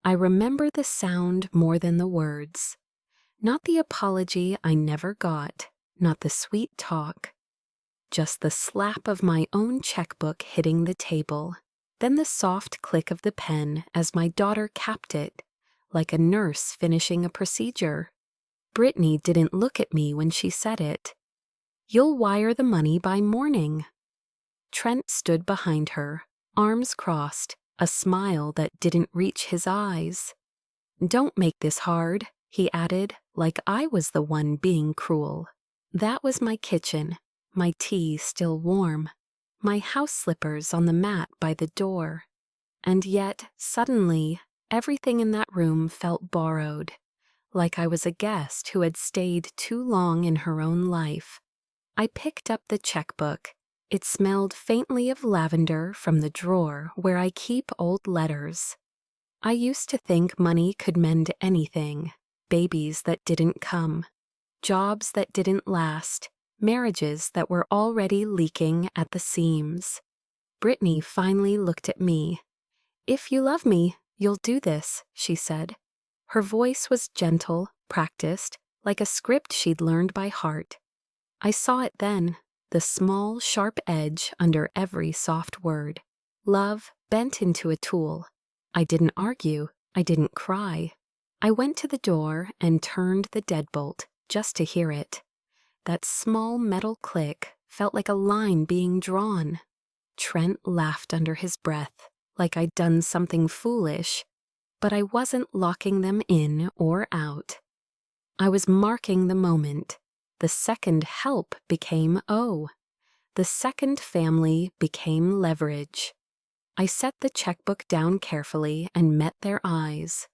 I remember the sound more than the words. Not the apology I never got, not the sweet talk. Just the slap of my own checkbook hitting the table, then the soft click of the pen as my daughter capped it, like a nurse finishing a procedure. Brittany didn't look at me when she said it. "You'll wire the money by morning." Trent stood behind her, arms crossed, a smile that didn't reach his eyes. "Don't make this hard," he added, like I was the one being cruel. That was my kitchen, my tea still warm, my house slippers on the mat by the door. And yet, suddenly, everything in that room felt borrowed, like I was a guest who had stayed too long in her own life. I picked up the checkbook. It smelled faintly of lavender from the drawer where I keep old letters. I used to think money could mend anything, babies that didn't come, jobs that didn't last, marriages that were already leaking at the seams. Brittany finally looked at me. "If you love me, you'll do this," she said. Her voice was gentle, practiced, like a script she'd learned by heart. I saw it then, the small, sharp edge under every soft word. Love bent into a tool. I didn't argue. I didn't cry. I went to the door and turned the deadbolt just to hear it. That small metal click felt like a line being drawn. Trent laughed under his breath, like I'd done something foolish, but I wasn't locking them in or out. I was marking the moment. The second help became O. The second family became leverage. I set the checkbook down carefully and met their eyes.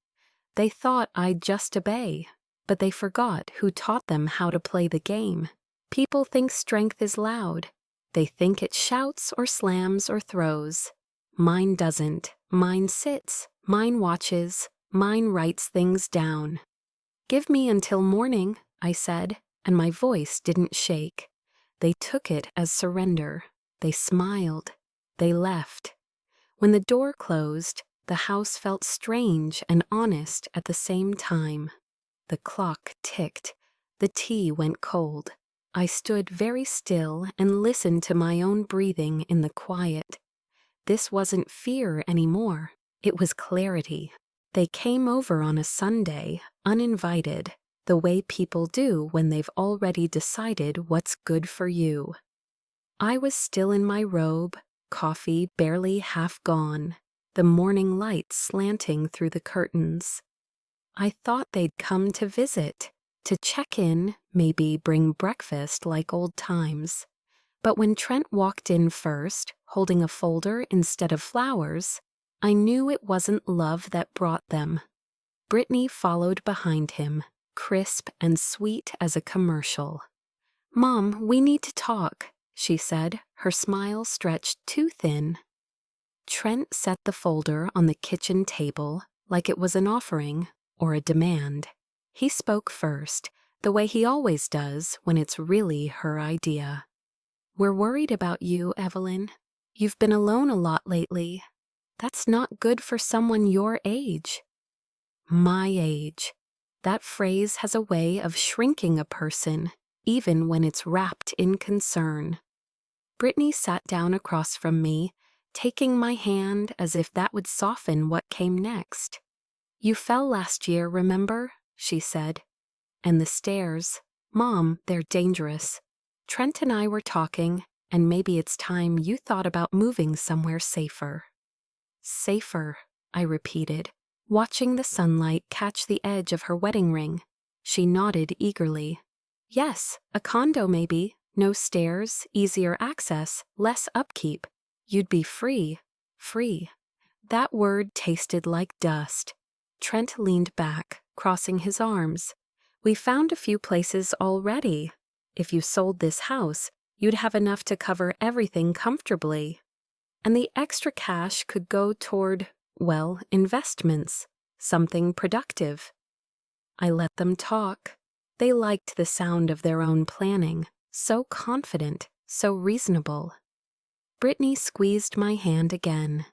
They thought I'd just obey, but they forgot who taught them how to play the game. People think strength is loud. They think it shouts or slams or throws. Mine doesn't. Mine sits. Mine watches. Mine writes things down. "Give me until morning," I said, and my voice didn't shake. They took it as surrender. They smiled. They left. When the door closed, the house felt strange and honest at the same time. The clock ticked. The tea went cold. I stood very still and listened to my own breathing in the quiet. This wasn't fear anymore. It was clarity. They came over on a Sunday, uninvited, the way people do when they've already decided what's good for you. I was still in my robe, coffee barely half gone, the morning light slanting through the curtains. I thought they'd come to visit, to check in, maybe bring breakfast like old times. But when Trent walked in first, holding a folder instead of flowers, I knew it wasn't love that brought them. Brittany followed behind him, crisp and sweet as a commercial. "Mom, we need to talk," she said, her smile stretched too thin. Trent set the folder on the kitchen table like it was an offering or a demand. He spoke first, the way he always does when it's really her idea. "We're worried about you, Evelyn. You've been alone a lot lately. That's not good for someone your age." My age. That phrase has a way of shrinking a person, even when it's wrapped in concern. Brittany sat down across from me, taking my hand as if that would soften what came next. "You fell last year, remember?" she said. "And the stairs. Mom, they're dangerous. Trent and I were talking, and maybe it's time you thought about moving somewhere safer." "Safer," I repeated, watching the sunlight catch the edge of her wedding ring. She nodded eagerly. "Yes, a condo maybe. No stairs, easier access, less upkeep. You'd be free. Free." That word tasted like dust. Trent leaned back, crossing his arms. "We found a few places already. If you sold this house, you'd have enough to cover everything comfortably. And the extra cash could go toward, well, investments, something productive." I let them talk. They liked the sound of their own planning, so confident, so reasonable. Brittany squeezed my hand again.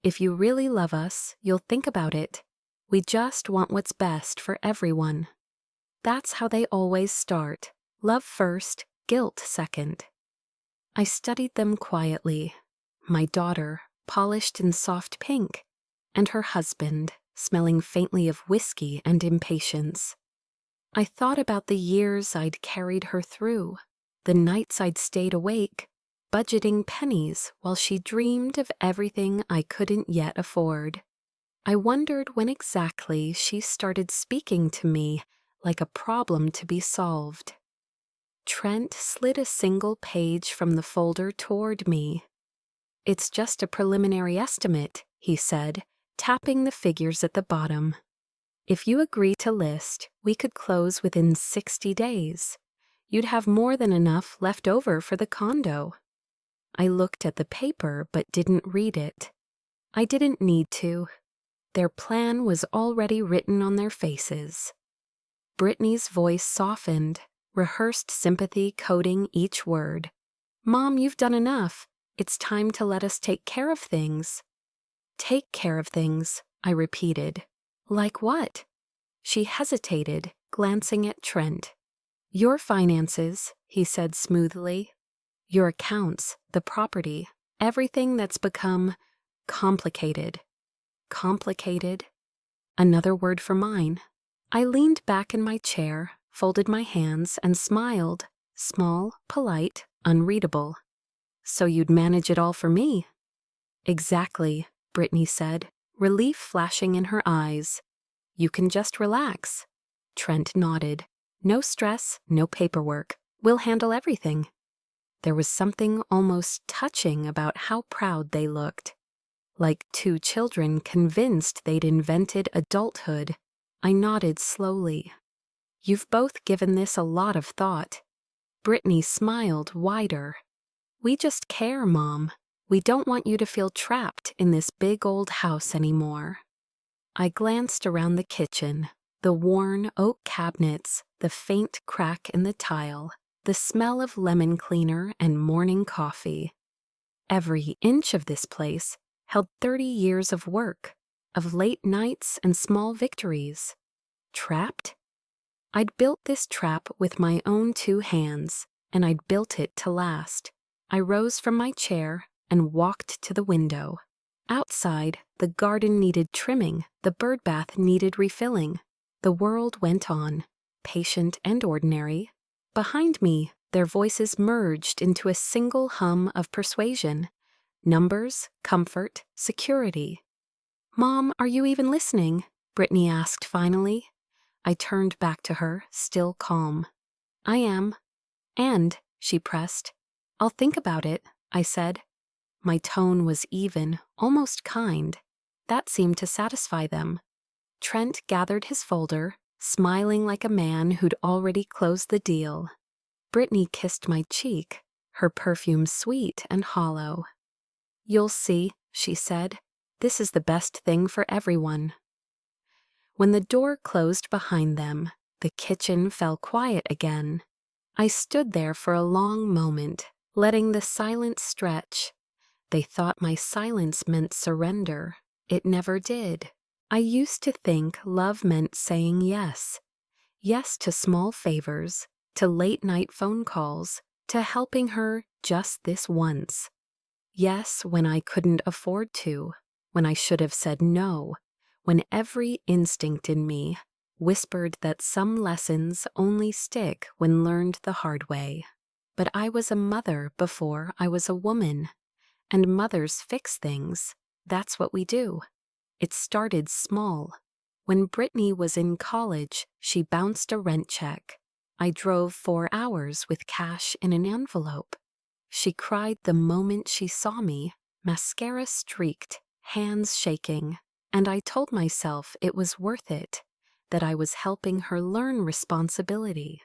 "If you really love us, you'll think about it. We just want what's best for everyone. That's how they always start. Love first, guilt second. I studied them quietly. My daughter, polished in soft pink, and her husband, smelling faintly of whiskey and impatience. I thought about the years I'd carried her through, the nights I'd stayed awake, budgeting pennies while she dreamed of everything I couldn't yet afford. I wondered when exactly she started speaking to me like a problem to be solved. Trent slid a single page from the folder toward me. "It's just a preliminary estimate," he said, tapping the figures at the bottom. "If you agree to list, we could close within 60 days. You'd have more than enough left over for the condo." I looked at the paper but didn't read it. I didn't need to. Their plan was already written on their faces. Brittany's voice softened, rehearsed sympathy coding each word. "Mom, you've done enough. It's time to let us take care of things." "Take care of things," I repeated. "Like what?" She hesitated, glancing at Trent. "Your finances," he said smoothly. "Your accounts, the property, everything that's become complicated." Complicated? Another word for mine. I leaned back in my chair, folded my hands, and smiled. Small, polite, unreadable. "So you'd manage it all for me?" "Exactly," Brittany said, relief flashing in her eyes. "You can just relax." Trent nodded. "No stress, no paperwork. We'll handle everything." There was something almost touching about how proud they looked. Like two children convinced they'd invented adulthood. I nodded slowly. "You've both given this a lot of thought." Brittany smiled wider. "We just care, Mom. We don't want you to feel trapped in this big old house anymore." I glanced around the kitchen, the worn oak cabinets, the faint crack in the tile, the smell of lemon cleaner and morning coffee. Every inch of this place held 30 years of work, of late nights and small victories. Trapped? I'd built this trap with my own 2 hands, and I'd built it to last. I rose from my chair and walked to the window. Outside, the garden needed trimming, the bird bath needed refilling. The world went on, patient and ordinary. Behind me, their voices merged into a single hum of persuasion. Numbers, comfort, security. "Mom, are you even listening?" Brittany asked finally. I turned back to her, still calm. "I am." "And," she pressed. "I'll think about it," I said. My tone was even, almost kind. That seemed to satisfy them. Trent gathered his folder, smiling like a man who'd already closed the deal. Brittany kissed my cheek, her perfume sweet and hollow. "You'll see," she said. "This is the best thing for everyone." When the door closed behind them, the kitchen fell quiet again. I stood there for a long moment, letting the silence stretch. They thought my silence meant surrender. It never did. I used to think love meant saying yes. Yes to small favors, to late-night phone calls, to helping her just this once. Yes when I couldn't afford to, when I should have said no, when every instinct in me whispered that some lessons only stick when learned the hard way. But I was a mother before I was a woman, and mothers fix things. That's what we do. It started small. When Brittany was in college, she bounced a rent check. I drove 4 hours with cash in an envelope. She cried the moment she saw me, mascara streaked, hands shaking, and I told myself it was worth it, that I was helping her learn responsibility.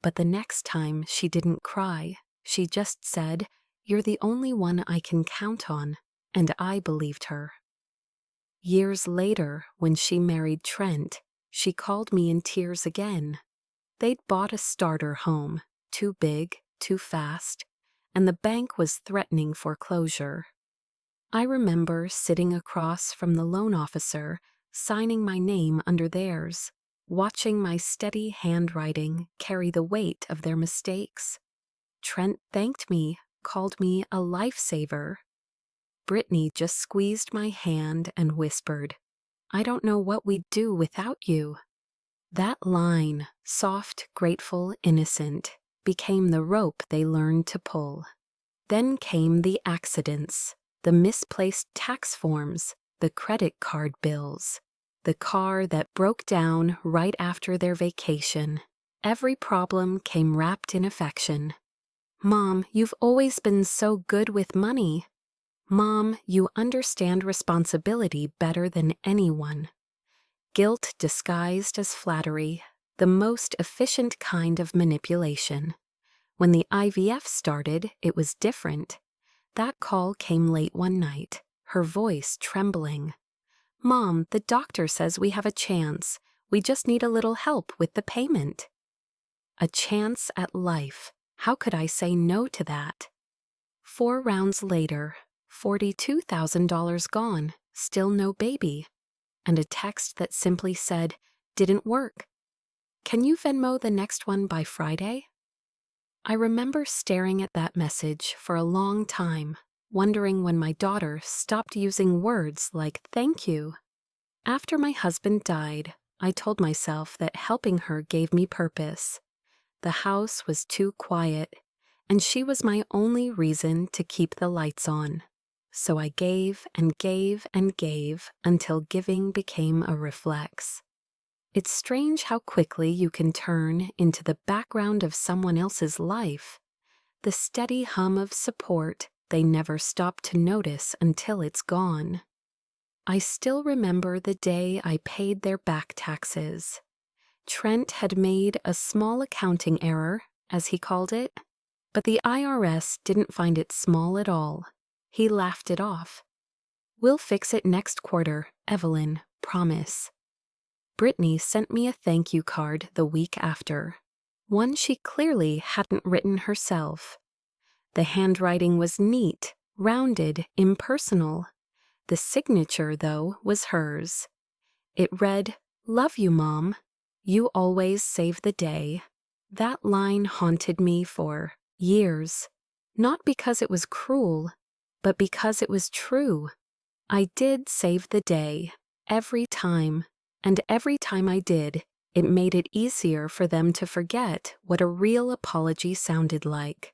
But the next time she didn't cry, she just said, "You're the only one I can count on," and I believed her. Years later, when she married Trent, she called me in tears again. They'd bought a starter home, too big, too fast, and the bank was threatening foreclosure. I remember sitting across from the loan officer, signing my name under theirs, watching my steady handwriting carry the weight of their mistakes. Trent thanked me, called me a lifesaver. Brittany just squeezed my hand and whispered, "I don't know what we'd do without you." That line, soft, grateful, innocent, became the rope they learned to pull. Then came the accidents, the misplaced tax forms, the credit card bills, the car that broke down right after their vacation. Every problem came wrapped in affection. "Mom, you've always been so good with money." "Mom, you understand responsibility better than anyone." Guilt disguised as flattery, the most efficient kind of manipulation. When the IVF started, it was different. That call came late one night, her voice trembling. "Mom, the doctor says we have a chance. We just need a little help with the payment." A chance at life. How could I say no to that? 4 rounds later, $42,000 gone, still no baby. And a text that simply said, "Didn't work. Can you Venmo the next one by Friday?" I remember staring at that message for a long time, wondering when my daughter stopped using words like "thank you." After my husband died, I told myself that helping her gave me purpose. The house was too quiet, and she was my only reason to keep the lights on. So I gave and gave and gave until giving became a reflex. It's strange how quickly you can turn into the background of someone else's life, the steady hum of support they never stop to notice until it's gone. I still remember the day I paid their back taxes. Trent had made a small accounting error, as he called it, but the IRS didn't find it small at all. He laughed it off. "We'll fix it next quarter, Evelyn, promise." Brittany sent me a thank you card the week after, one she clearly hadn't written herself. The handwriting was neat, rounded, impersonal. The signature, though, was hers. It read, "Love you, Mom. You always save the day." That line haunted me for years, not because it was cruel, but because it was true. I did save the day, every time, and every time I did, it made it easier for them to forget what a real apology sounded like.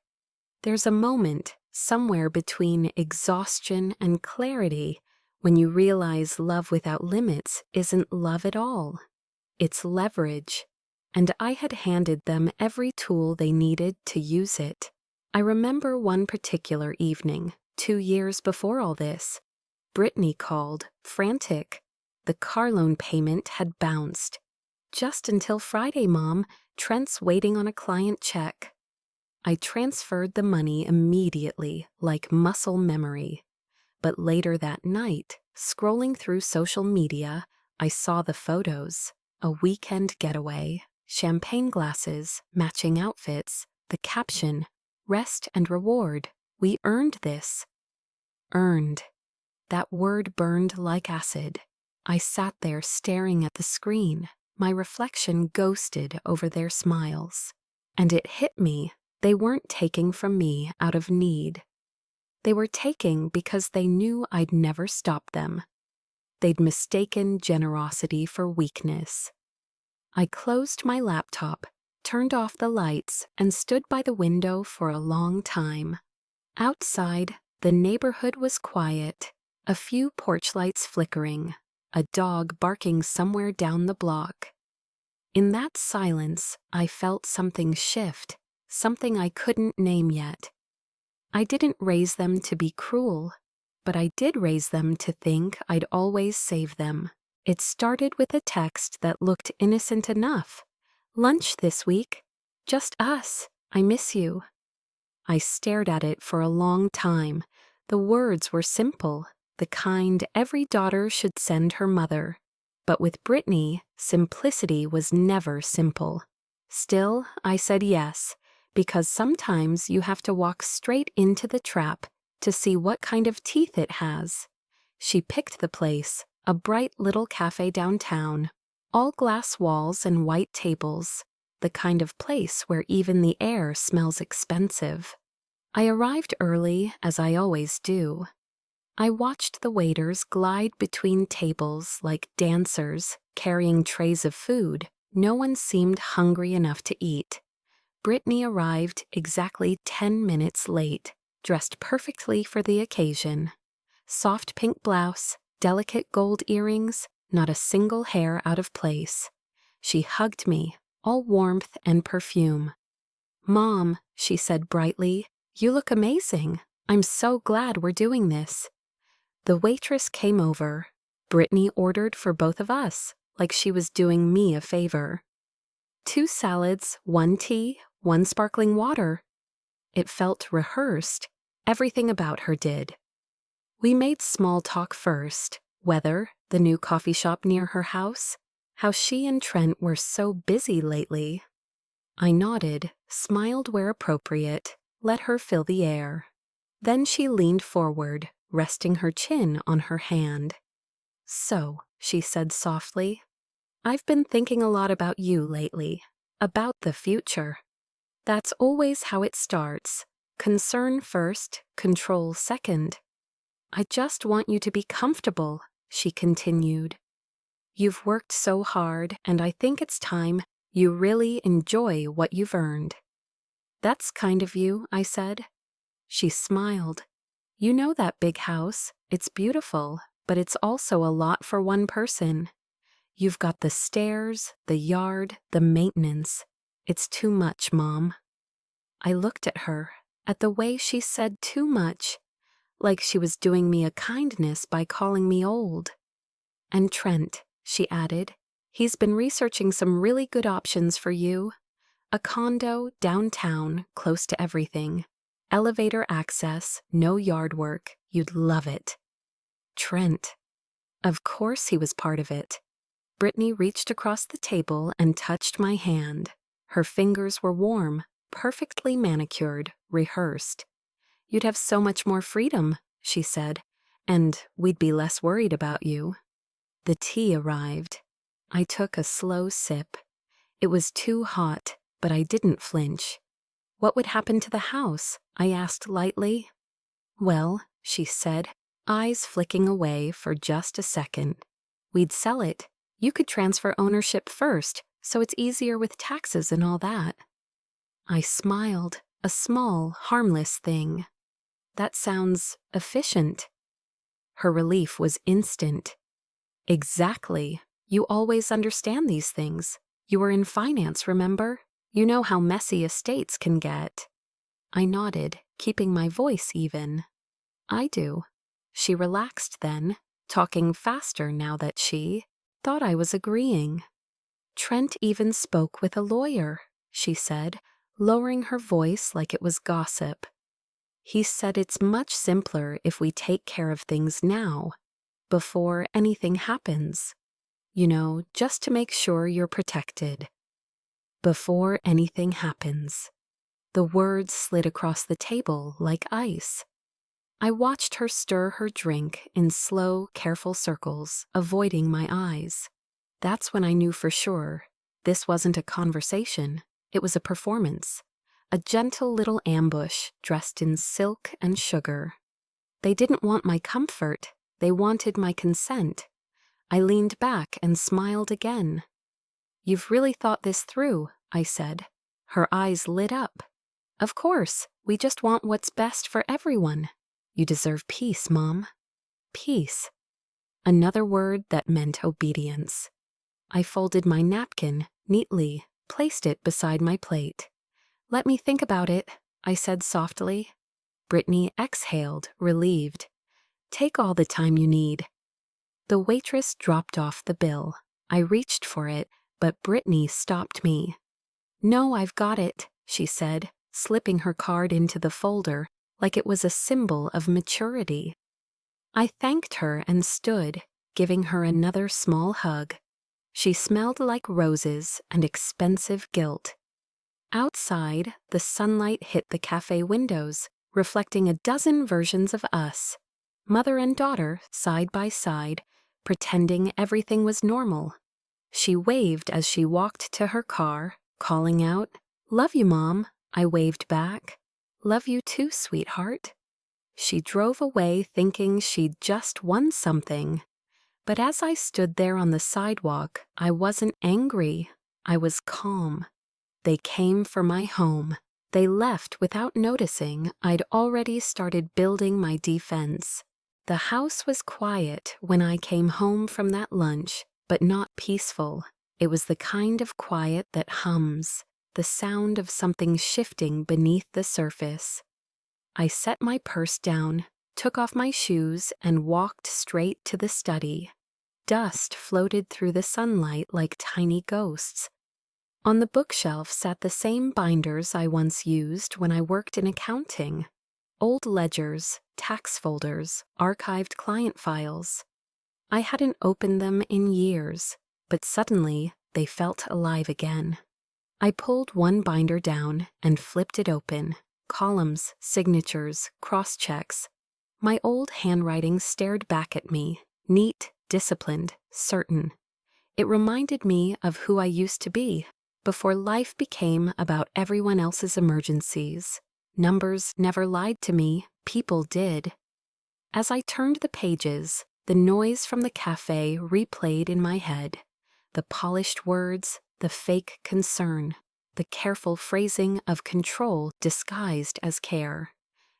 There's a moment, somewhere between exhaustion and clarity, when you realize love without limits isn't love at all. It's leverage, and I had handed them every tool they needed to use it. I remember one particular evening, 2 years before all this. Brittany called, frantic. The car loan payment had bounced. "Just until Friday, Mom. Trent's waiting on a client check." I transferred the money immediately, like muscle memory. But later that night, scrolling through social media, I saw the photos. A weekend getaway, champagne glasses, matching outfits, the caption, "Rest and reward. We earned this." Earned. That word burned like acid. I sat there staring at the screen, my reflection ghosted over their smiles. And it hit me, they weren't taking from me out of need. They were taking because they knew I'd never stop them. They'd mistaken generosity for weakness. I closed my laptop, turned off the lights, and stood by the window for a long time. Outside, the neighborhood was quiet, a few porch lights flickering, a dog barking somewhere down the block. In that silence, I felt something shift, something I couldn't name yet. I didn't raise them to be cruel, but I did raise them to think I'd always save them. It started with a text that looked innocent enough. "Lunch this week. Just us. I miss you." I stared at it for a long time. The words were simple, the kind every daughter should send her mother. But with Brittany, simplicity was never simple. Still, I said yes, because sometimes you have to walk straight into the trap to see what kind of teeth it has. She picked the place, A bright little cafe downtown, all glass walls and white tables, the kind of place where even the air smells expensive. I arrived early, as I always do. I watched the waiters glide between tables like dancers, carrying trays of food. No one seemed hungry enough to eat. Brittany arrived exactly 10 minutes late, dressed perfectly for the occasion. Soft pink blouse, delicate gold earrings, not a single hair out of place. She hugged me, all warmth and perfume. "Mom," she said brightly, "you look amazing. I'm so glad we're doing this." The waitress came over. Brittany ordered for both of us, like she was doing me a favor. 2 salads, 1 tea, 1 sparkling water. It felt rehearsed. Everything about her did. We made small talk first. Weather, the new coffee shop near her house, how she and Trent were so busy lately. I nodded, smiled where appropriate, let her fill the air. Then she leaned forward, resting her chin on her hand. "So," she said softly, "I've been thinking a lot about you lately, about the future. That's always how it starts. Concern first, control second. I just want you to be comfortable," she continued. "You've worked so hard, and I think it's time you really enjoy what you've earned." "That's kind of you," I said. She smiled. "You know that big house. It's beautiful, but it's also a lot for one person. You've got the stairs, the yard, the maintenance. It's too much, Mom." I looked at her, at the way she said too much, like she was doing me a kindness by calling me old. "And Trent," she added, "he's been researching some really good options for you. A condo downtown, close to everything. Elevator access, no yard work. You'd love it." Trent. Of course he was part of it. Brittany reached across the table and touched my hand. Her fingers were warm, perfectly manicured, rehearsed. "You'd have so much more freedom," she said, "and we'd be less worried about you." The tea arrived. I took a slow sip. It was too hot, but I didn't flinch. "What would happen to the house?" I asked lightly. "Well," she said, eyes flicking away for just a second, "we'd sell it. You could transfer ownership first, so it's easier with taxes and all that." I smiled, a small, harmless thing. "That sounds efficient." Her relief was instant. "Exactly. You always understand these things. You were in finance, remember? You know how messy estates can get." I nodded, keeping my voice even. "I do." She relaxed then, talking faster now that she thought I was agreeing. "Trent even spoke with a lawyer," she said, lowering her voice like it was gossip. "He said it's much simpler if we take care of things now, before anything happens. You know, just to make sure you're protected." Before anything happens. The words slid across the table like ice. I watched her stir her drink in slow, careful circles, avoiding my eyes. That's when I knew for sure this wasn't a conversation, it was a performance. A gentle little ambush dressed in silk and sugar. They didn't want my comfort, they wanted my consent. I leaned back and smiled again. "You've really thought this through," I said. Her eyes lit up. "Of course, we just want what's best for everyone. You deserve peace, Mom." Peace. Another word that meant obedience. I folded my napkin neatly, placed it beside my plate. "Let me think about it," I said softly. Brittany exhaled, relieved. "Take all the time you need." The waitress dropped off the bill. I reached for it, but Brittany stopped me. "No, I've got it," she said, slipping her card into the folder like it was a symbol of maturity. I thanked her and stood, giving her another small hug. She smelled like roses and expensive guilt. Outside, the sunlight hit the cafe windows, reflecting a dozen versions of us. Mother and daughter, side by side, pretending everything was normal. She waved as she walked to her car, calling out, "Love you, Mom." I waved back, "Love you too, sweetheart." She drove away thinking she'd just won something. But as I stood there on the sidewalk, I wasn't angry. I was calm. They came for my home. They left without noticing I'd already started building my defense. The house was quiet when I came home from that lunch, but not peaceful. It was the kind of quiet that hums, the sound of something shifting beneath the surface. I set my purse down, took off my shoes, and walked straight to the study. Dust floated through the sunlight like tiny ghosts. On the bookshelf sat the same binders I once used when I worked in accounting. Old ledgers, tax folders, archived client files. I hadn't opened them in years, but suddenly they felt alive again. I pulled one binder down and flipped it open. Columns, signatures, cross-checks. My old handwriting stared back at me, neat, disciplined, certain. It reminded me of who I used to be before life became about everyone else's emergencies. Numbers never lied to me, people did. As I turned the pages, the noise from the cafe replayed in my head. The polished words, the fake concern, the careful phrasing of control disguised as care.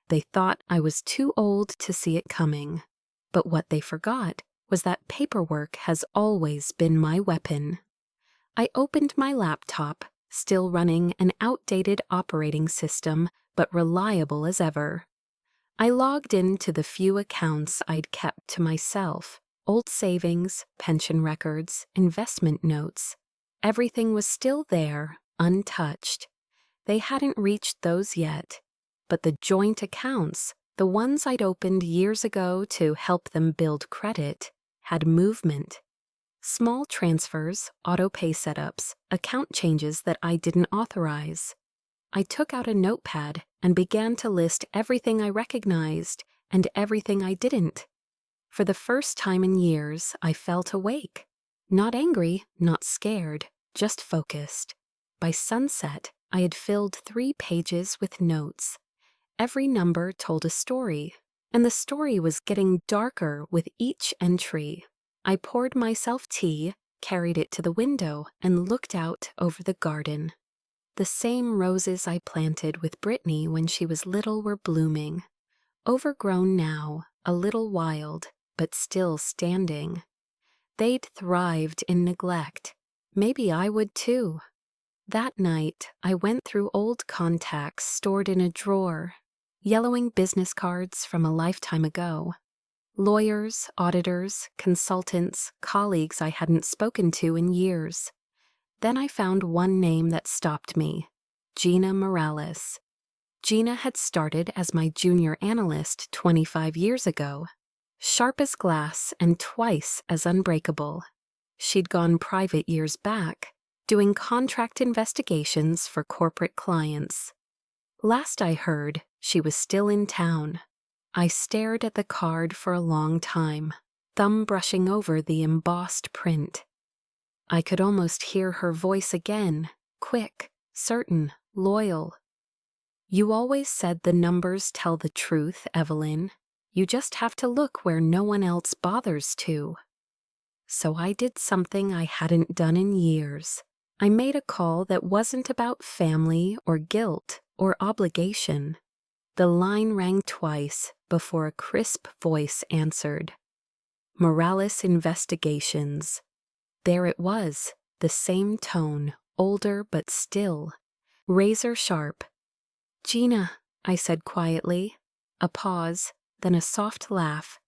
They thought I was too old to see it coming. But what they forgot was that paperwork has always been my weapon. I opened my laptop, still running an outdated operating system, but reliable as ever. I logged into the few accounts I'd kept to myself. Old savings, pension records, investment notes. Everything was still there, untouched. They hadn't reached those yet. But the joint accounts, the ones I'd opened years ago to help them build credit, had movement. Small transfers, auto-pay setups, account changes that I didn't authorize. I took out a notepad and began to list everything I recognized and everything I didn't. For the first time in years, I felt awake. Not angry, not scared, just focused. By sunset, I had filled 3 pages with notes. Every number told a story, and the story was getting darker with each entry. I poured myself tea, carried it to the window, and looked out over the garden. The same roses I planted with Brittany when she was little were blooming. Overgrown now, a little wild, but still standing. They'd thrived in neglect. Maybe I would too. That night, I went through old contacts stored in a drawer, yellowing business cards from a lifetime ago. Lawyers, auditors, consultants, colleagues I hadn't spoken to in years. Then I found one name that stopped me, Gina Morales. Gina had started as my junior analyst 25 years ago. Sharp as glass and twice as unbreakable. She'd gone private years back, doing contract investigations for corporate clients. Last I heard, she was still in town. I stared at the card for a long time, thumb brushing over the embossed print. I could almost hear her voice again, quick, certain, loyal. "You always said the numbers tell the truth, Evelyn. You just have to look where no one else bothers to." So I did something I hadn't done in years. I made a call that wasn't about family or guilt or obligation. The line rang twice before a crisp voice answered. Morales Investigations. There it was, the same tone, older but still, razor sharp. "Gina," I said quietly. A pause, then a soft laugh.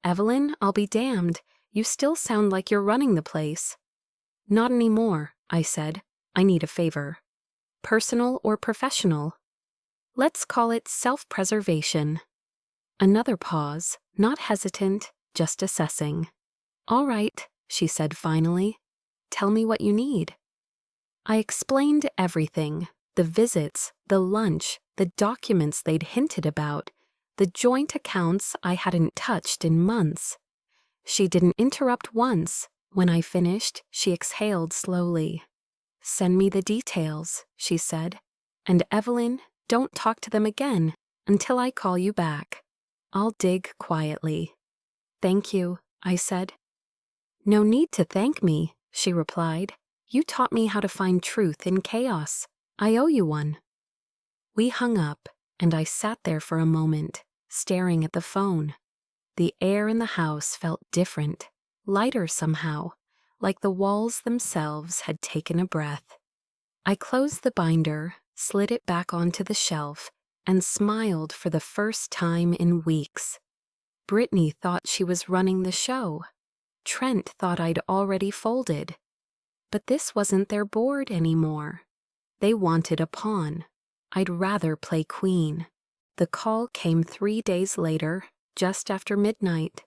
"Evelyn, I'll be damned. You still sound like you're running the place." "Not anymore," I said. "I need a favor." "Personal or professional?" "Let's call it self-preservation." Another pause, not hesitant, just assessing. "All right," she said finally. "Tell me what you need." I explained everything, the visits, the lunch, the documents they'd hinted about, the joint accounts I hadn't touched in months. She didn't interrupt once. When I finished, she exhaled slowly. "Send me the details," she said. "And Evelyn, don't talk to them again until I call you back. I'll dig quietly." "Thank you," I said. "No need to thank me," she replied. "You taught me how to find truth in chaos. I owe you one." We hung up, and I sat there for a moment, staring at the phone. The air in the house felt different, lighter somehow, like the walls themselves had taken a breath. I closed the binder, slid it back onto the shelf, and smiled for the first time in weeks. Brittany thought she was running the show. Trent thought I'd already folded. But this wasn't their board anymore. They wanted a pawn. I'd rather play queen. The call came 3 days later, just after midnight.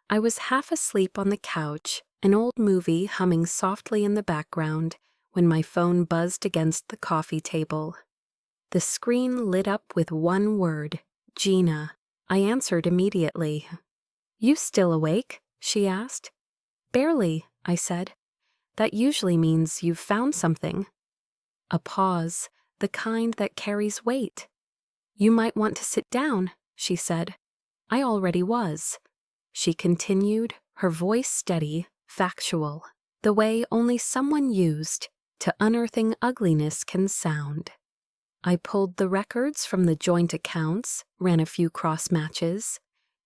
I was half asleep on the couch, an old movie humming softly in the background, when my phone buzzed against the coffee table. The screen lit up with one word, Gina. I answered immediately. "You still awake?" she asked. "Barely," I said. "That usually means you've found something." A pause, the kind that carries weight. "You might want to sit down," she said. I already was. She continued, her voice steady, factual, the way only someone used to unearthing ugliness can sound. I pulled the records from the joint accounts, ran a few cross matches.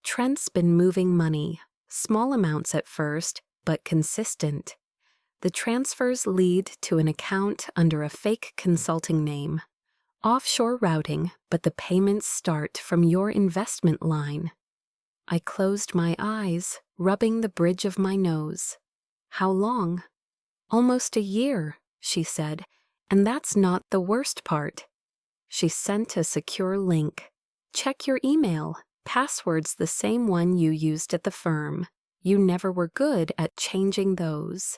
Trent's been moving money, small amounts at first, but consistent. The transfers lead to an account under a fake consulting name. Offshore routing, but the payments start from your investment line. I closed my eyes, rubbing the bridge of my nose. "How long?" "Almost a year," she said, "and that's not the worst part." She sent a secure link. "Check your email. Password's the same one you used at the firm. You never were good at changing those."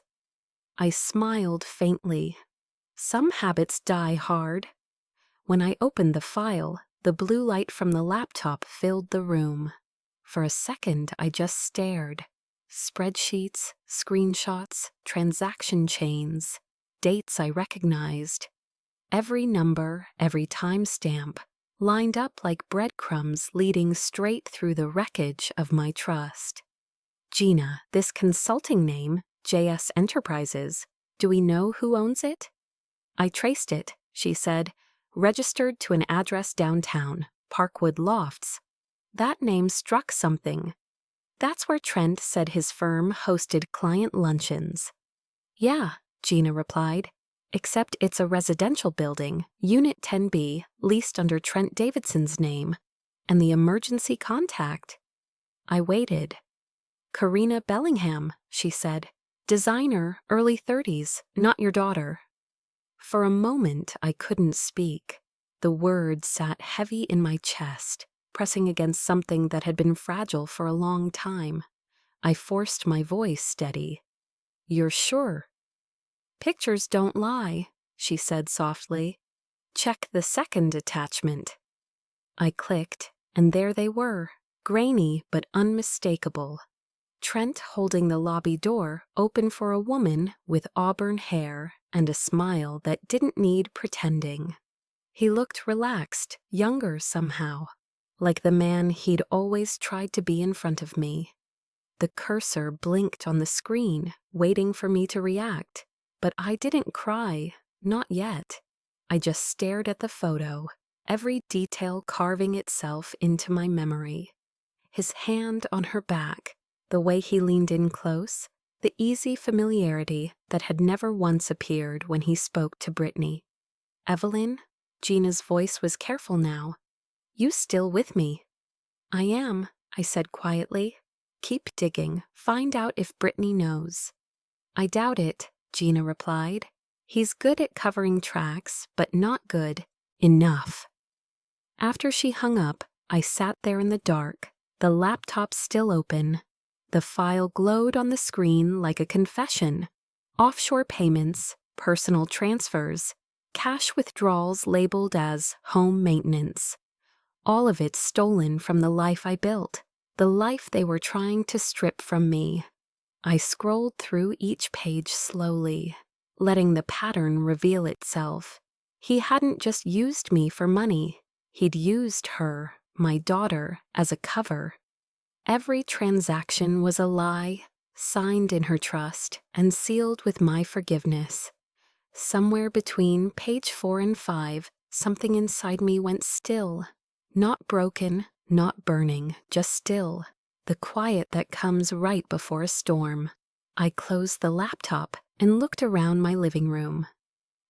I smiled faintly. Some habits die hard. When I opened the file, the blue light from the laptop filled the room. For a second, I just stared. Spreadsheets, screenshots, transaction chains, dates I recognized. Every number, every timestamp, lined up like breadcrumbs leading straight through the wreckage of my trust. "Gina, this consulting name, JS Enterprises, do we know who owns it?" "I traced it," she said. "Registered to an address downtown, Parkwood Lofts." That name struck something. "That's where Trent said his firm hosted client luncheons." "Yeah," Gina replied, "except it's a residential building, Unit 10B, leased under Trent Davidson's name. And the emergency contact." I waited. "Karina Bellingham," she said. "Designer, early 30s, not your daughter." For a moment, I couldn't speak. The words sat heavy in my chest, pressing against something that had been fragile for a long time. I forced my voice steady. "You're sure?" "Pictures don't lie," she said softly. "Check the second attachment." I clicked, and there they were, grainy but unmistakable. Trent holding the lobby door open for a woman with auburn hair and a smile that didn't need pretending. He looked relaxed, younger somehow, like the man he'd always tried to be in front of me. The cursor blinked on the screen, waiting for me to react, but I didn't cry, not yet. I just stared at the photo, every detail carving itself into my memory. His hand on her back, the way he leaned in close, the easy familiarity that had never once appeared when he spoke to Brittany. "Evelyn?" Gina's voice was careful now. "You still with me?" "I am," I said quietly. "Keep digging. Find out if Brittany knows." "I doubt it," Gina replied. "He's good at covering tracks, but not good enough." After she hung up, I sat there in the dark, the laptop still open. The file glowed on the screen like a confession. Offshore payments, personal transfers, cash withdrawals labeled as home maintenance. All of it stolen from the life I built, the life they were trying to strip from me. I scrolled through each page slowly, letting the pattern reveal itself. He hadn't just used me for money. He'd used her, my daughter, as a cover. Every transaction was a lie, signed in her trust and sealed with my forgiveness. Somewhere between page 4 and 5, something inside me went still. Not broken, not burning, just still. The quiet that comes right before a storm. I closed the laptop and looked around my living room.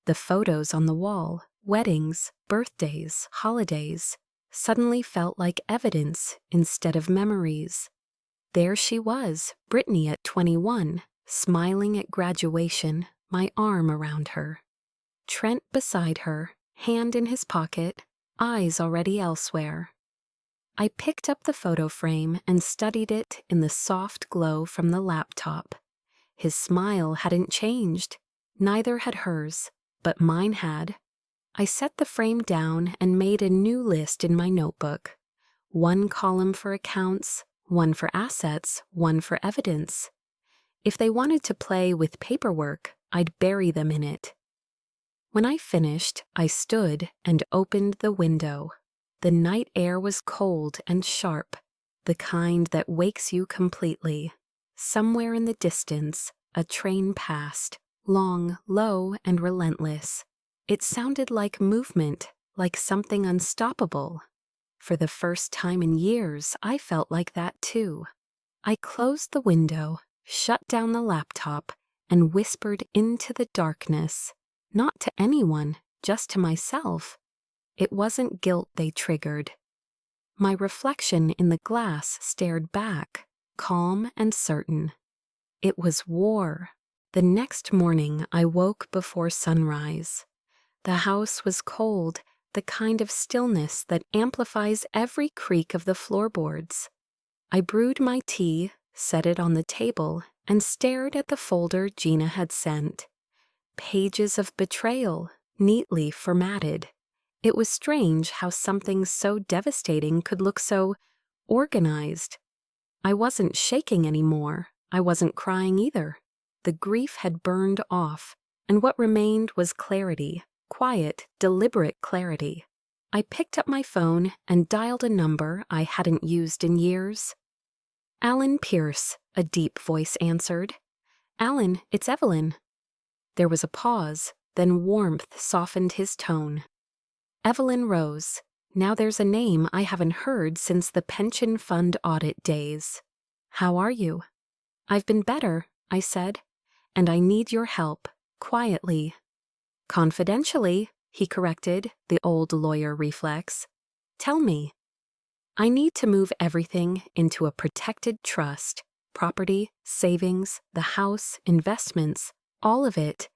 The photos on the wall, weddings, birthdays, holidays, suddenly felt like evidence instead of memories. There she was, Brittany at 21, smiling at graduation, my arm around her. Trent beside her, hand in his pocket, eyes already elsewhere. I picked up the photo frame and studied it in the soft glow from the laptop. His smile hadn't changed, neither had hers, but mine had. I set the frame down and made a new list in my notebook. One column for accounts, one for assets, one for evidence. If they wanted to play with paperwork, I'd bury them in it. When I finished, I stood and opened the window. The night air was cold and sharp, the kind that wakes you completely. Somewhere in the distance, a train passed, long, low, and relentless. It sounded like movement, like something unstoppable. For the first time in years, I felt like that too. I closed the window, shut down the laptop, and whispered into the darkness. Not to anyone, just to myself. It wasn't guilt they triggered. My reflection in the glass stared back, calm and certain. It was war. The next morning I woke before sunrise. The house was cold, the kind of stillness that amplifies every creak of the floorboards. I brewed my tea, set it on the table, and stared at the folder Gina had sent. Pages of Betrayal, neatly formatted. It was strange how something so devastating could look so organized. I wasn't shaking anymore. I wasn't crying either. The grief had burned off, and what remained was clarity, quiet, deliberate clarity. I picked up my phone and dialed a number I hadn't used in years. "Alan Pierce," a deep voice answered. "Alan, it's Evelyn." There was a pause, then warmth softened his tone. Evelyn rose. Now there's a name I haven't heard since the pension fund audit days. "How are you?" "I've been better," I said, "and I need your help, quietly." "Confidentially," he corrected, the old lawyer reflex. "Tell me." "I need to move everything into a protected trust, property, savings, the house, investments, all of it,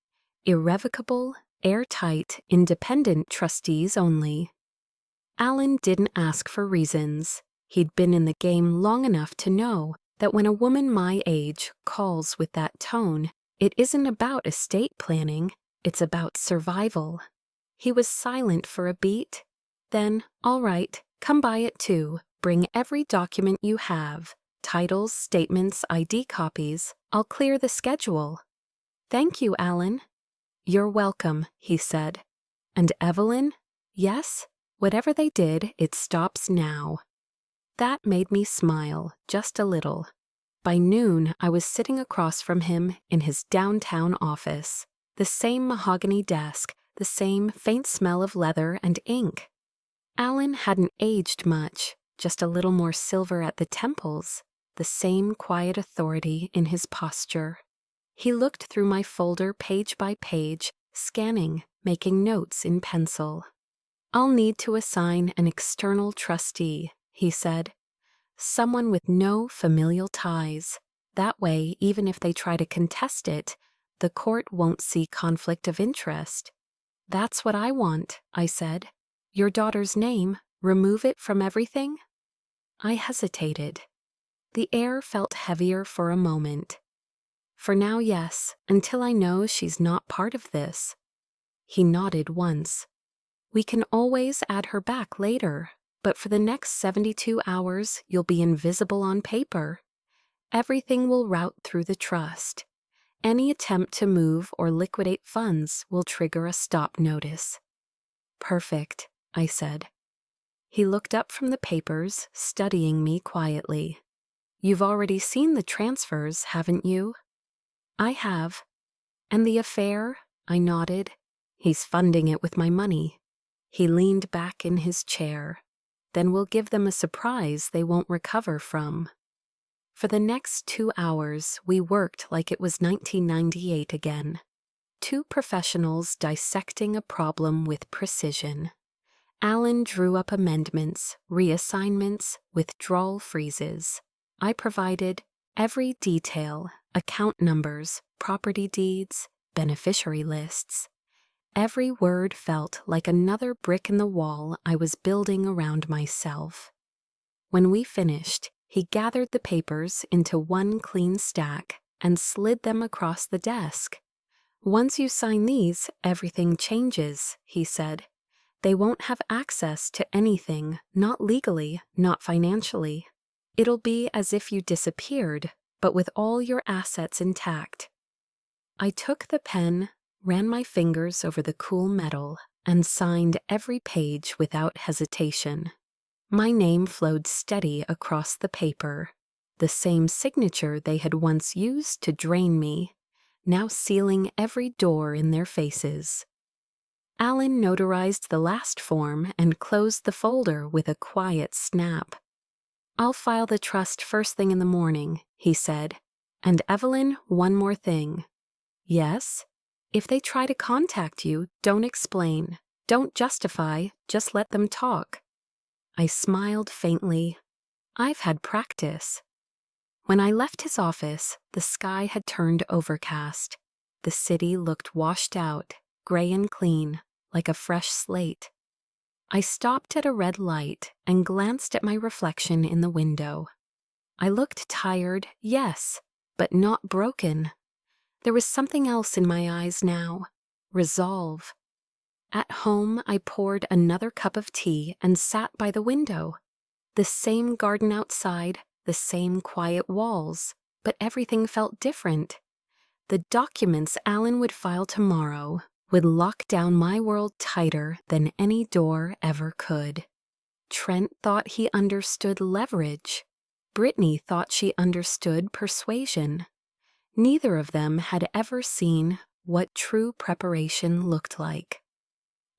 irrevocable, airtight, independent trustees only." Alan didn't ask for reasons. He'd been in the game long enough to know that when a woman my age calls with that tone, it isn't about estate planning, it's about survival. He was silent for a beat. Then, "All right, come by at 2. Bring every document you have. Titles, statements, ID copies. I'll clear the schedule." "Thank you, Alan." "You're welcome," he said. "And Evelyn?" "Yes, whatever they did, it stops now." That made me smile, just a little. By noon, I was sitting across from him in his downtown office. The same mahogany desk, the same faint smell of leather and ink. Alan hadn't aged much, just a little more silver at the temples, the same quiet authority in his posture. He looked through my folder page by page, scanning, making notes in pencil. "I'll need to assign an external trustee," he said. "Someone with no familial ties. That way, even if they try to contest it, the court won't see conflict of interest." "That's what I want," I said. "Your daughter's name, remove it from everything?" I hesitated. The air felt heavier for a moment. "For now, yes, until I know she's not part of this." He nodded once. "We can always add her back later. But for the next 72 hours, you'll be invisible on paper. Everything will route through the trust. Any attempt to move or liquidate funds will trigger a stop notice." "Perfect," I said. He looked up from the papers, studying me quietly. "You've already seen the transfers, haven't you?" "I have." "And the affair?" I nodded. "He's funding it with my money." He leaned back in his chair. "Then we'll give them a surprise they won't recover from." For the next 2 hours, we worked like it was 1998 again. Two professionals dissecting a problem with precision. Alan drew up amendments, reassignments, withdrawal freezes. I provided every detail, account numbers, property deeds, beneficiary lists. Every word felt like another brick in the wall I was building around myself. When we finished, he gathered the papers into one clean stack and slid them across the desk. "Once you sign these, everything changes," he said. "They won't have access to anything, not legally, not financially. It'll be as if you disappeared, but with all your assets intact." I took the pen, ran my fingers over the cool metal, and signed every page without hesitation. My name flowed steady across the paper, the same signature they had once used to drain me, now sealing every door in their faces. Alan notarized the last form and closed the folder with a quiet snap. "I'll file the trust first thing in the morning," he said. "And Evelyn, one more thing." "Yes?" "If they try to contact you, don't explain. Don't justify, just let them talk." I smiled faintly. I've had practice. When I left his office, the sky had turned overcast. The city looked washed out, gray and clean, like a fresh slate. I stopped at a red light and glanced at my reflection in the window. I looked tired, yes, but not broken. There was something else in my eyes now. Resolve. At home, I poured another cup of tea and sat by the window. The same garden outside, the same quiet walls, but everything felt different. The documents Alan would file tomorrow would lock down my world tighter than any door ever could. Trent thought he understood leverage. Brittany thought she understood persuasion. Neither of them had ever seen what true preparation looked like.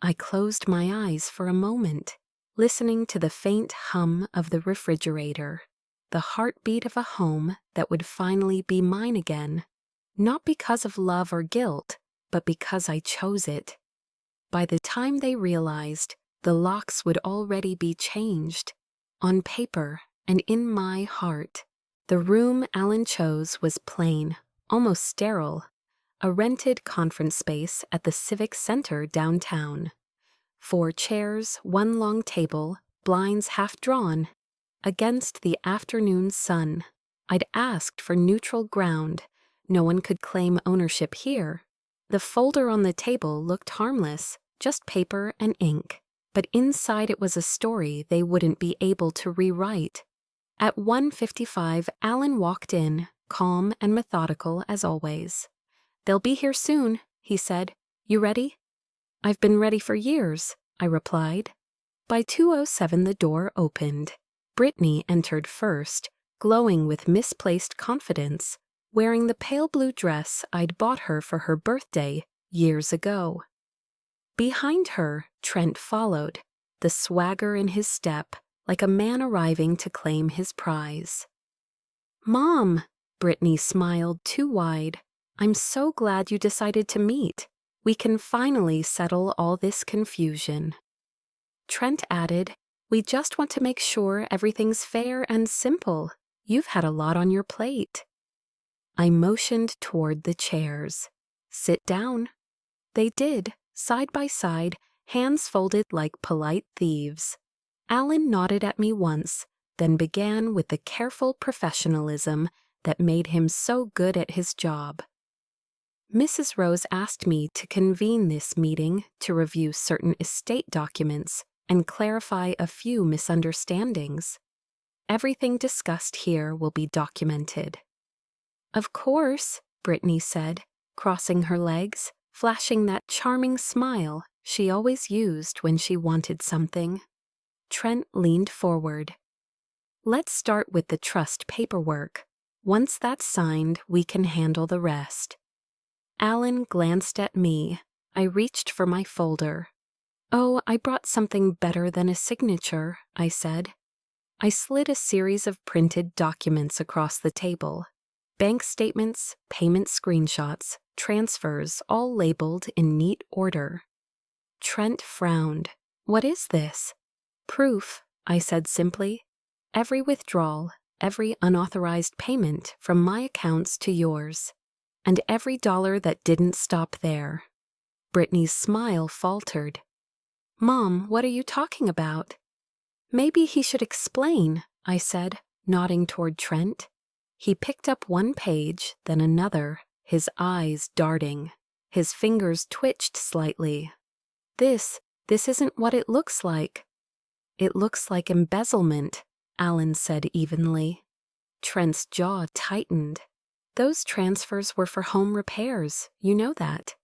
I closed my eyes for a moment, listening to the faint hum of the refrigerator, the heartbeat of a home that would finally be mine again, not because of love or guilt, but because I chose it. By the time they realized, the locks would already be changed. On paper and in my heart, the room Alan chose was plain, almost sterile. A rented conference space at the Civic Center downtown. 4 chairs, 1 long table, blinds half drawn. Against the afternoon sun, I'd asked for neutral ground. No one could claim ownership here. The folder on the table looked harmless, just paper and ink. But inside it was a story they wouldn't be able to rewrite. At 1:55, Alan walked in, calm and methodical as always. "They'll be here soon," he said. "You ready?" "I've been ready for years," I replied. By 2:07 the door opened. Brittany entered first, glowing with misplaced confidence, wearing the pale blue dress I'd bought her for her birthday years ago. Behind her, Trent followed, the swagger in his step, like a man arriving to claim his prize. "Mom," Brittany smiled too wide. "I'm so glad you decided to meet. We can finally settle all this confusion." Trent added, "We just want to make sure everything's fair and simple. You've had a lot on your plate." I motioned toward the chairs. "Sit down." They did, side by side, hands folded like polite thieves. Alan nodded at me once, then began with the careful professionalism that made him so good at his job. "Mrs. Rose asked me to convene this meeting to review certain estate documents and clarify a few misunderstandings. Everything discussed here will be documented. Of course, Brittany said, crossing her legs, flashing that charming smile she always used when she wanted something. Trent leaned forward. Let's start with the trust paperwork. Once that's signed, we can handle the rest. Alan glanced at me. I reached for my folder. Oh, I brought something better than a signature, I said. I slid a series of printed documents across the table. Bank statements, payment screenshots, transfers, all labeled in neat order. Trent frowned. What is this? Proof, I said simply. Every withdrawal, every unauthorized payment from my accounts to yours, and every dollar that didn't stop there. Brittany's smile faltered. Mom, what are you talking about? Maybe he should explain, I said, nodding toward Trent. He picked up one page, then another, his eyes darting. His fingers twitched slightly. This isn't what it looks like. It looks like embezzlement, Alan said evenly. Trent's jaw tightened. Those transfers were for home repairs, you know that.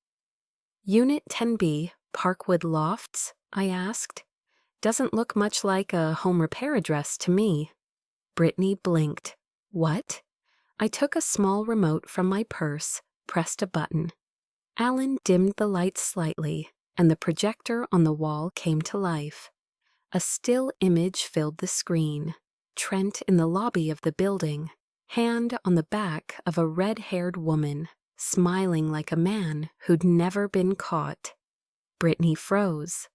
Unit 10B, Parkwood Lofts, I asked. Doesn't look much like a home repair address to me. Brittany blinked. What? I took a small remote from my purse, pressed a button. Alan dimmed the lights slightly, and the projector on the wall came to life. A still image filled the screen. Trent in the lobby of the building, hand on the back of a red-haired woman, smiling like a man who'd never been caught. Brittany froze.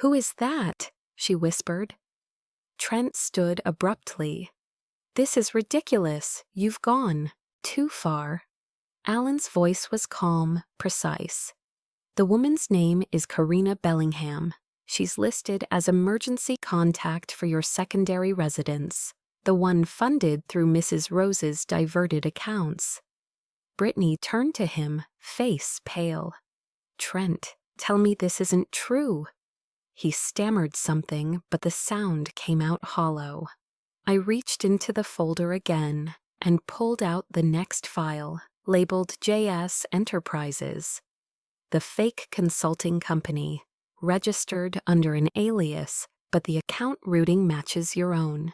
Who is that? She whispered. Trent stood abruptly. This is ridiculous. You've gone too far. Alan's voice was calm, precise. The woman's name is Karina Bellingham. She's listed as emergency contact for your secondary residence, the one funded through Mrs. Rose's diverted accounts. Brittany turned to him, face pale. Trent, tell me this isn't true. He stammered something, but the sound came out hollow. I reached into the folder again and pulled out the next file, labeled JS Enterprises. The fake consulting company, registered under an alias, but the account routing matches your own.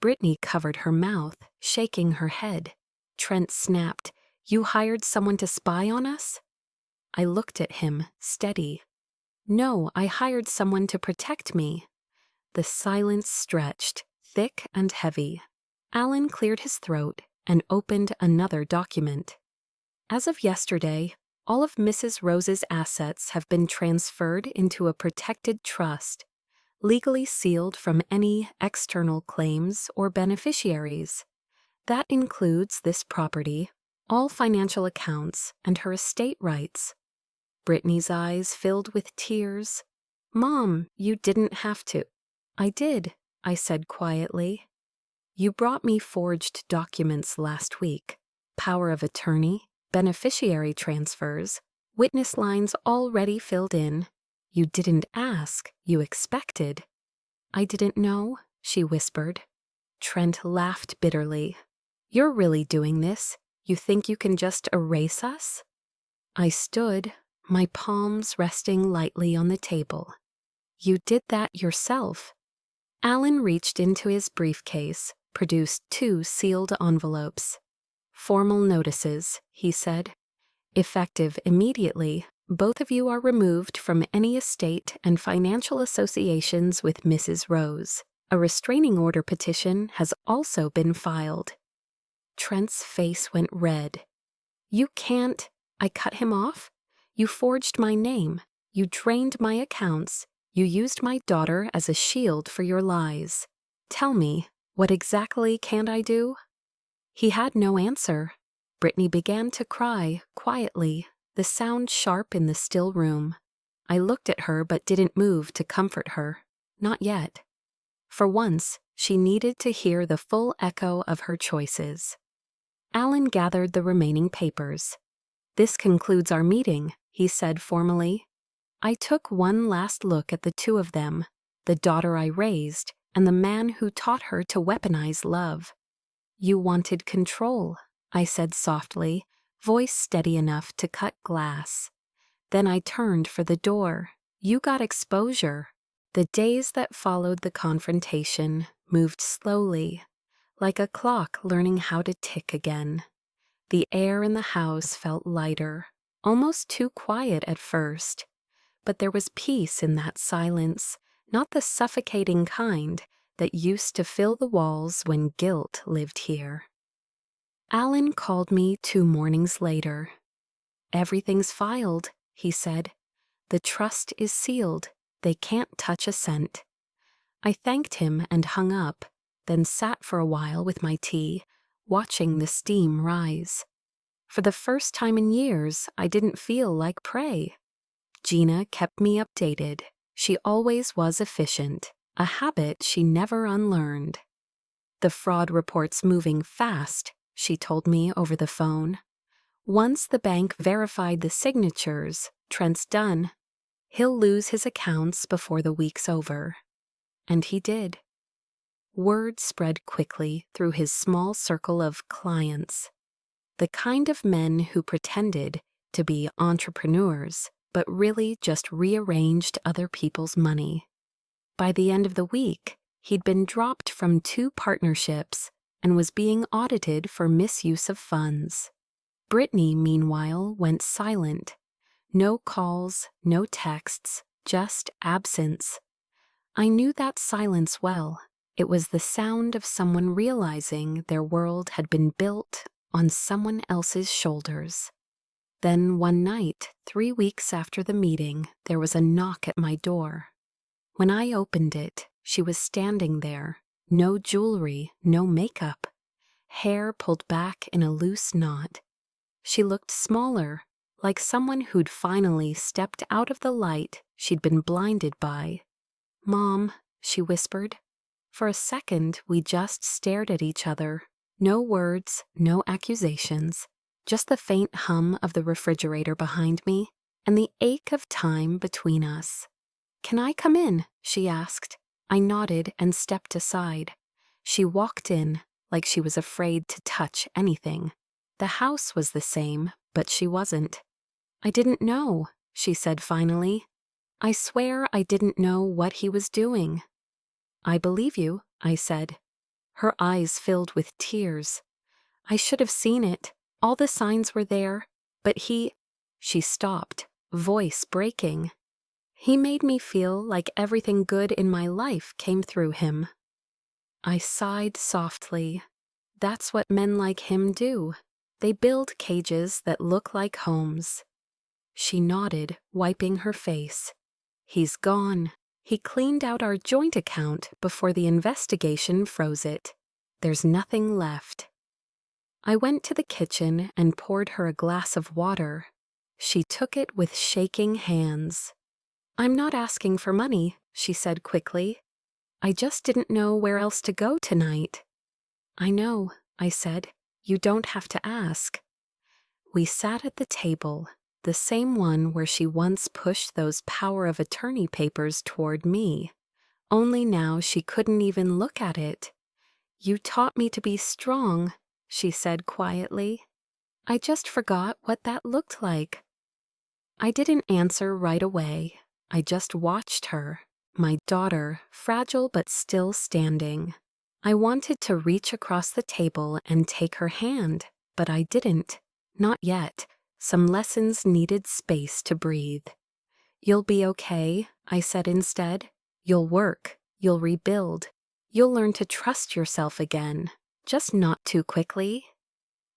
Brittany covered her mouth, shaking her head. Trent snapped, You hired someone to spy on us? I looked at him, steady. No, I hired someone to protect me. The silence stretched, thick and heavy. Alan cleared his throat and opened another document. As of yesterday, all of Mrs. Rose's assets have been transferred into a protected trust, legally sealed from any external claims or beneficiaries. That includes this property, all financial accounts, and her estate rights. Brittany's eyes filled with tears. Mom, you didn't have to. I did, I said quietly. You brought me forged documents last week. Power of attorney, beneficiary transfers, witness lines already filled in. You didn't ask, you expected. I didn't know, she whispered. Trent laughed bitterly. You're really doing this? You think you can just erase us? I stood, my palms resting lightly on the table. You did that yourself. Alan reached into his briefcase, produced 2 sealed envelopes. Formal notices, he said. Effective immediately, both of you are removed from any estate and financial associations with Mrs. Rose. A restraining order petition has also been filed. Trent's face went red. You can't. I cut him off? You forged my name. You drained my accounts. You used my daughter as a shield for your lies. Tell me, what exactly can't I do? He had no answer. Brittany began to cry, quietly, the sound sharp in the still room. I looked at her but didn't move to comfort her. Not yet. For once, she needed to hear the full echo of her choices. Alan gathered the remaining papers. This concludes our meeting, he said formally. I took one last look at the 2 of them, the daughter I raised, and the man who taught her to weaponize love. You wanted control, I said softly, voice steady enough to cut glass. Then I turned for the door. You got exposure. The days that followed the confrontation moved slowly, like a clock learning how to tick again. The air in the house felt lighter, almost too quiet at first. But there was peace in that silence, not the suffocating kind that used to fill the walls when guilt lived here. Alan called me 2 mornings later. Everything's filed, he said. The trust is sealed. They can't touch a cent. I thanked him and hung up, then sat for a while with my tea, watching the steam rise. For the first time in years, I didn't feel like prey. Gina kept me updated. She always was efficient, a habit she never unlearned. The fraud report's moving fast, she told me over the phone. Once the bank verified the signatures, Trent's done. He'll lose his accounts before the week's over. And he did. Word spread quickly through his small circle of clients. The kind of men who pretended to be entrepreneurs, but really just rearranged other people's money. By the end of the week, he'd been dropped from 2 partnerships and was being audited for misuse of funds. Brittany, meanwhile, went silent. No calls, no texts, just absence. I knew that silence well. It was the sound of someone realizing their world had been built on someone else's shoulders. Then one night, 3 weeks after the meeting, there was a knock at my door. When I opened it, she was standing there, no jewelry, no makeup, hair pulled back in a loose knot. She looked smaller, like someone who'd finally stepped out of the light she'd been blinded by. "Mom," she whispered. For a second, we just stared at each other. No words, no accusations, just the faint hum of the refrigerator behind me and the ache of time between us. "Can I come in?" she asked. I nodded and stepped aside. She walked in like she was afraid to touch anything. The house was the same, but she wasn't. "I didn't know," she said finally. "I swear I didn't know what he was doing." "I believe you," I said. Her eyes filled with tears. "I should have seen it. All the signs were there. But he—" She stopped, voice breaking. "He made me feel like everything good in my life came through him." I sighed softly. That's what men like him do. They build cages that look like homes. She nodded, wiping her face. "He's gone. He cleaned out our joint account before the investigation froze it. There's nothing left." I went to the kitchen and poured her a glass of water. She took it with shaking hands. "I'm not asking for money," she said quickly. "I just didn't know where else to go tonight." "I know," I said. "You don't have to ask." We sat at the table, the same one where she once pushed those power of attorney papers toward me. Only now she couldn't even look at it. "You taught me to be strong," she said quietly. "I just forgot what that looked like." I didn't answer right away. I just watched her, my daughter, fragile but still standing. I wanted to reach across the table and take her hand, but I didn't. Not yet. Some lessons needed space to breathe. "You'll be okay," I said instead. "You'll work. You'll rebuild. You'll learn to trust yourself again, just not too quickly."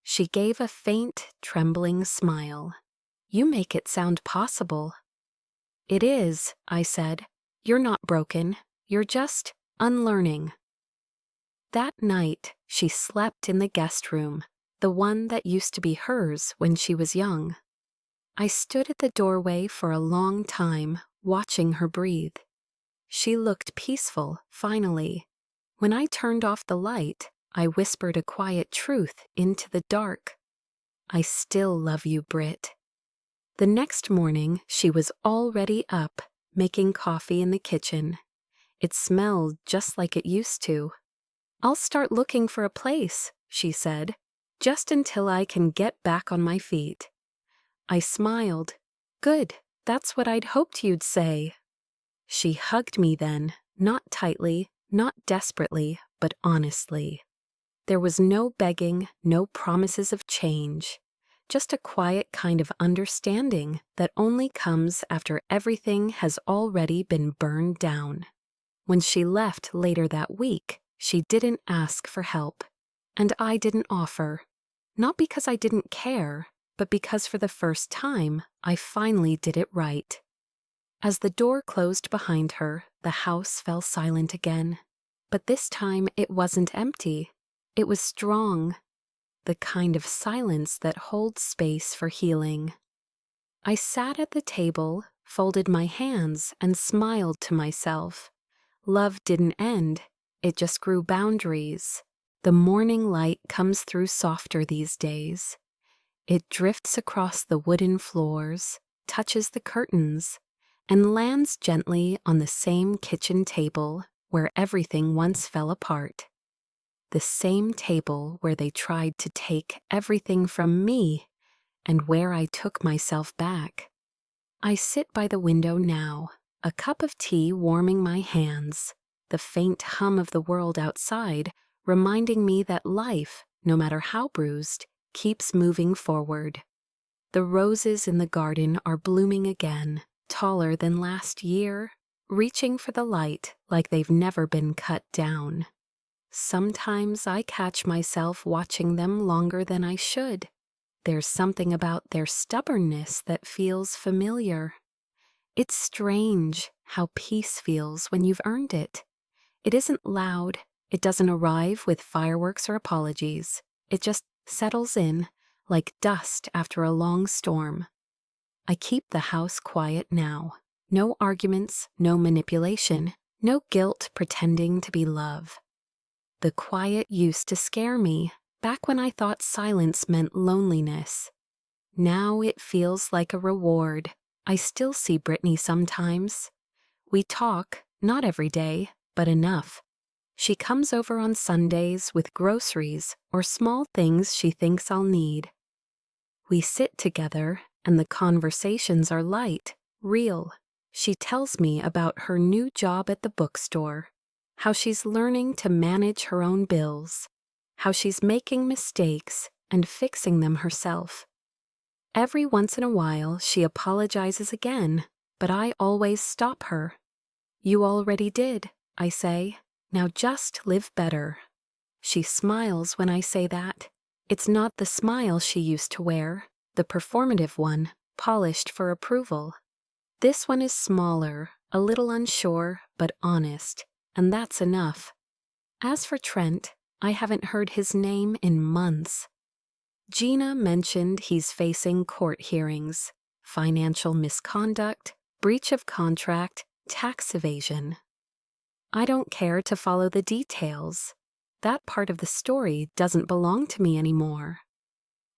She gave a faint, trembling smile. "You make it sound possible." "It is," I said. "You're not broken. You're just unlearning." That night, she slept in the guest room, the one that used to be hers when she was young. I stood at the doorway for a long time, watching her breathe. She looked peaceful, finally. When I turned off the light, I whispered a quiet truth into the dark. "I still love you, Britt." The next morning, she was already up, making coffee in the kitchen. It smelled just like it used to. "I'll start looking for a place," she said, "just until I can get back on my feet." I smiled. "Good, that's what I'd hoped you'd say." She hugged me then, not tightly, not desperately, but honestly. There was no begging, no promises of change, just a quiet kind of understanding that only comes after everything has already been burned down. When she left later that week, she didn't ask for help, and I didn't offer. Not because I didn't care, but because for the first time, I finally did it right. As the door closed behind her, the house fell silent again. But this time it wasn't empty. It was strong, the kind of silence that holds space for healing. I sat at the table, folded my hands, and smiled to myself. Love didn't end, it just grew boundaries. The morning light comes through softer these days. It drifts across the wooden floors, touches the curtains, and lands gently on the same kitchen table where everything once fell apart. The same table where they tried to take everything from me and where I took myself back. I sit by the window now, a cup of tea warming my hands, the faint hum of the world outside reminding me that life, no matter how bruised, keeps moving forward. The roses in the garden are blooming again, taller than last year, reaching for the light like they've never been cut down. Sometimes I catch myself watching them longer than I should. There's something about their stubbornness that feels familiar. It's strange how peace feels when you've earned it. It isn't loud, it doesn't arrive with fireworks or apologies. It just settles in, like dust after a long storm. I keep the house quiet now. No arguments, no manipulation, no guilt pretending to be love. The quiet used to scare me, back when I thought silence meant loneliness. Now it feels like a reward. I still see Brittany sometimes. We talk, not every day, but enough. She comes over on Sundays with groceries or small things she thinks I'll need. We sit together, and the conversations are light, real. She tells me about her new job at the bookstore, how she's learning to manage her own bills, how she's making mistakes and fixing them herself. Every once in a while, she apologizes again, but I always stop her. "You already did," I say. "Now just live better." She smiles when I say that. It's not the smile she used to wear, the performative one, polished for approval. This one is smaller, a little unsure, but honest, and that's enough. As for Trent, I haven't heard his name in months. Gina mentioned he's facing court hearings, financial misconduct, breach of contract, tax evasion. I don't care to follow the details. That part of the story doesn't belong to me anymore.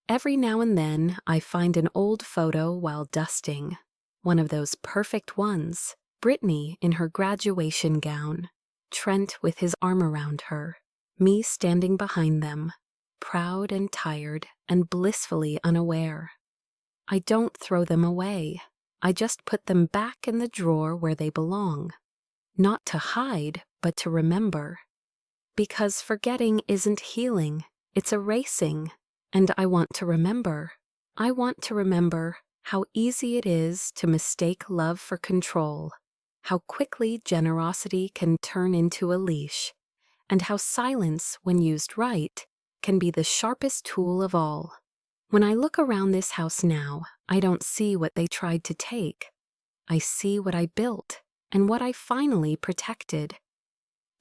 Every now and then, I find an old photo while dusting. One of those perfect ones, Brittany in her graduation gown, Trent with his arm around her, me standing behind them, proud and tired and blissfully unaware. I don't throw them away. I just put them back in the drawer where they belong. Not to hide, but to remember. Because forgetting isn't healing, it's erasing. And I want to remember. I want to remember how easy it is to mistake love for control, how quickly generosity can turn into a leash, and how silence, when used right, can be the sharpest tool of all. When I look around this house now, I don't see what they tried to take. I see what I built and what I finally protected.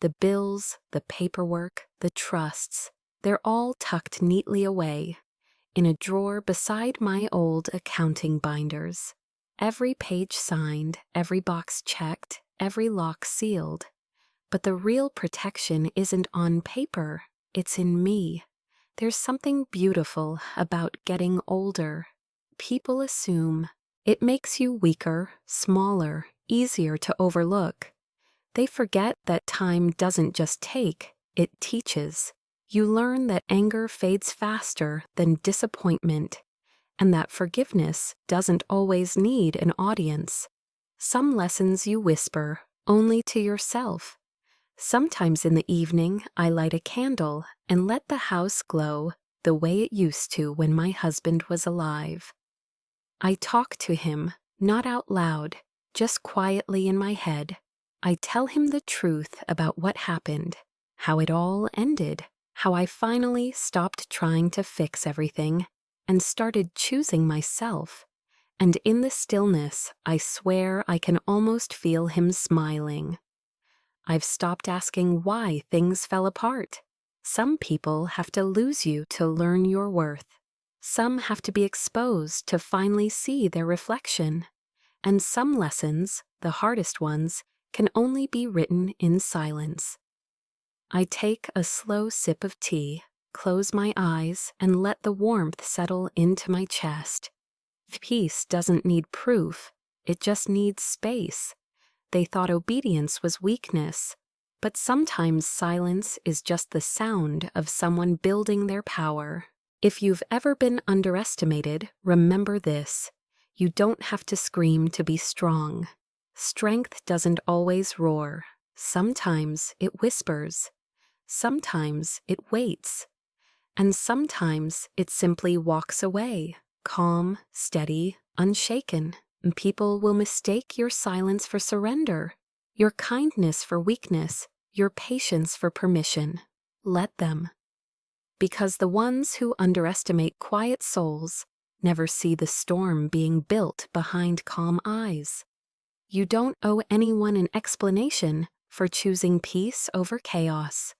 The bills, the paperwork, the trusts, they're all tucked neatly away in a drawer beside my old accounting binders. Every page signed, every box checked, every lock sealed. But the real protection isn't on paper, it's in me. There's something beautiful about getting older. People assume it makes you weaker, smaller, easier to overlook. They forget that time doesn't just take, it teaches. You learn that anger fades faster than disappointment, and that forgiveness doesn't always need an audience. Some lessons you whisper only to yourself. Sometimes in the evening, I light a candle and let the house glow the way it used to when my husband was alive. I talk to him, not out loud, just quietly in my head. I tell him the truth about what happened, how it all ended, how I finally stopped trying to fix everything and started choosing myself. And in the stillness, I swear I can almost feel him smiling. I've stopped asking why things fell apart. Some people have to lose you to learn your worth. Some have to be exposed to finally see their reflection. And some lessons, the hardest ones, can only be written in silence. I take a slow sip of tea, close my eyes, and let the warmth settle into my chest. Peace doesn't need proof, it just needs space. They thought obedience was weakness, but sometimes silence is just the sound of someone building their power. If you've ever been underestimated, remember this: you don't have to scream to be strong. Strength doesn't always roar. Sometimes it whispers. Sometimes it waits. And sometimes it simply walks away, calm, steady, unshaken. And people will mistake your silence for surrender, your kindness for weakness, your patience for permission. Let them. Because the ones who underestimate quiet souls never see the storm being built behind calm eyes. You don't owe anyone an explanation for choosing peace over chaos.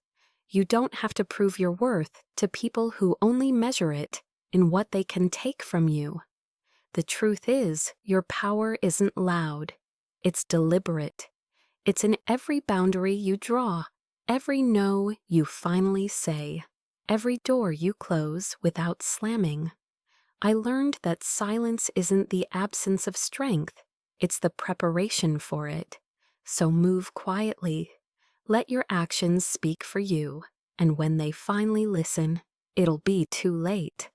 You don't have to prove your worth to people who only measure it in what they can take from you. The truth is, your power isn't loud. It's deliberate. It's in every boundary you draw, every no you finally say, every door you close without slamming. I learned that silence isn't the absence of strength, it's the preparation for it. So move quietly. Let your actions speak for you, and when they finally listen, it'll be too late.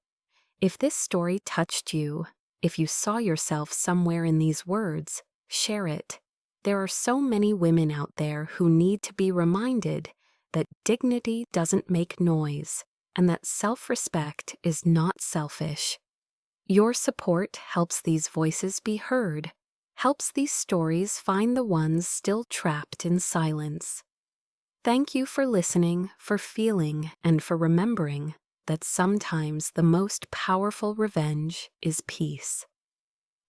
If this story touched you, if you saw yourself somewhere in these words, share it. There are so many women out there who need to be reminded that dignity doesn't make noise and that self-respect is not selfish. Your support helps these voices be heard, helps these stories find the ones still trapped in silence. Thank you for listening, for feeling, and for remembering that sometimes the most powerful revenge is peace.